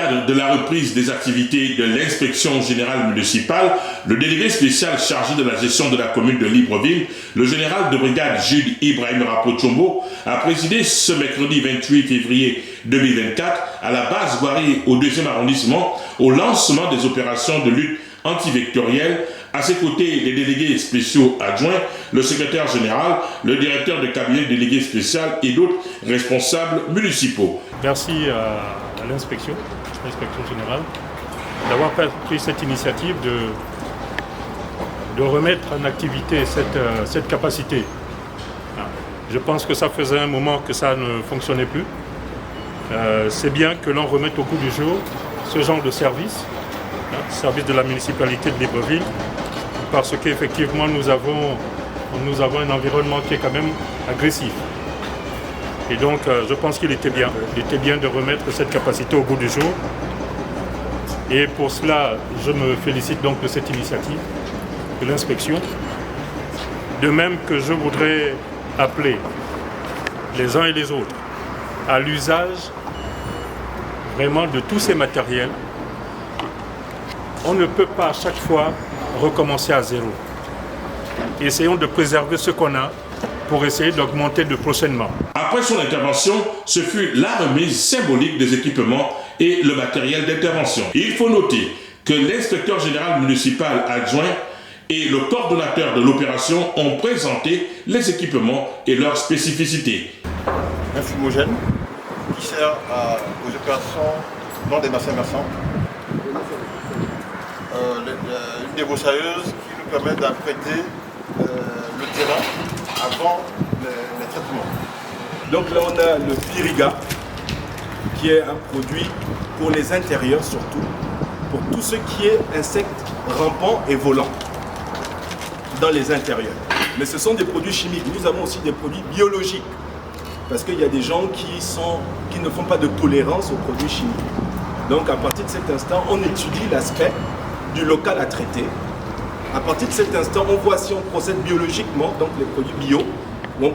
cadre de la reprise des activités de l'inspection générale municipale, le délégué spécial chargé de la gestion de la commune de Libreville, le général de brigade Jude Ibrahim Rapotchombo, a présidé ce mercredi 28 février 2024 à la base Guari au 2e arrondissement au lancement des opérations de lutte antivectorielle. À ses côtés, les délégués spéciaux adjoints, le secrétaire général, le directeur de cabinet délégué spécial et d'autres responsables municipaux. Merci à l'inspection générale, d'avoir pris cette initiative de remettre en activité cette capacité. Je pense que ça faisait un moment que ça ne fonctionnait plus. C'est bien que l'on remette au goût du jour ce genre de service de la municipalité de Libreville, parce qu'effectivement nous avons un environnement qui est quand même agressif. Et donc je pense qu'il était bien de remettre cette capacité au goût du jour. Et pour cela, je me félicite donc de cette initiative de l'inspection. De même que je voudrais appeler les uns et les autres à l'usage vraiment de tous ces matériels. On ne peut pas à chaque fois recommencer à zéro. Essayons de préserver ce qu'on a pour essayer d'augmenter de prochainement. Après son intervention, ce fut la remise symbolique des équipements et le matériel d'intervention. Il faut noter que l'inspecteur général municipal adjoint et le coordonnateur de l'opération ont présenté les équipements et leurs spécificités. Un fumogène qui sert aux opérations non des massins. Une débroussailleuse qui nous permet d'apprêter le terrain avant les traitements. Donc là on a le Piriga qui est un produit pour les intérieurs surtout, pour tout ce qui est insectes rampants et volants dans les intérieurs. Mais ce sont des produits chimiques. Nous avons aussi des produits biologiques parce qu'il y a des gens qui ne font pas de tolérance aux produits chimiques. Donc à partir de cet instant, on étudie l'aspect du local à traiter. À partir de cet instant, on voit si on procède biologiquement, donc les produits bio, ou on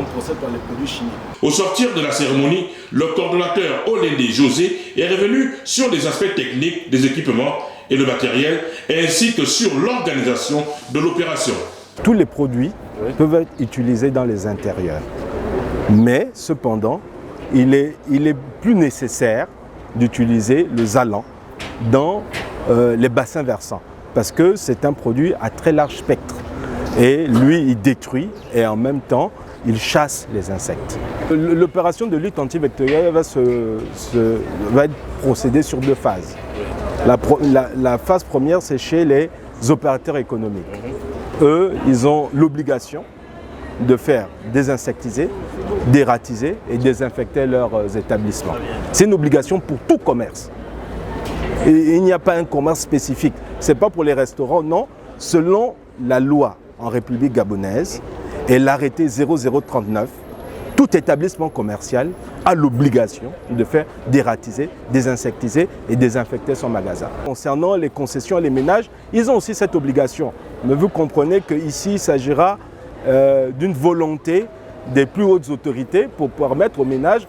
procède par les produits chimiques. Au sortir de la cérémonie, le coordonnateur Olende José est revenu sur les aspects techniques des équipements et le matériel, ainsi que sur l'organisation de l'opération. Tous les produits peuvent être utilisés dans les intérieurs. Mais cependant, il est plus nécessaire d'utiliser le Zalan dans les bassins versants, parce que c'est un produit à très large spectre. Et lui, il détruit et en même temps, il chasse les insectes. L'opération de lutte antivectorielle va être procédée sur 2 phases. La phase première, c'est chez les opérateurs économiques. Eux, ils ont l'obligation de faire désinsectiser, dératiser et désinfecter leurs établissements. C'est une obligation pour tout commerce. Et il n'y a pas un commerce spécifique. Ce n'est pas pour les restaurants, non. Selon la loi en République gabonaise et l'arrêté 0039, tout établissement commercial a l'obligation de faire dératiser, désinsectiser et désinfecter son magasin. Concernant les concessions et les ménages, ils ont aussi cette obligation. Mais vous comprenez qu'ici, il s'agira d'une volonté des plus hautes autorités pour permettre aux ménages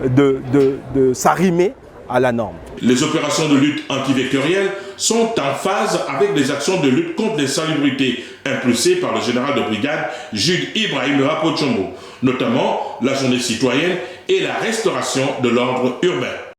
de s'arrimer à la norme. Les opérations de lutte antivectorielle sont en phase avec les actions de lutte contre l'insalubrité impulsées par le général de brigade Jude Ibrahim Rapotchombo, notamment la journée citoyenne et la restauration de l'ordre urbain.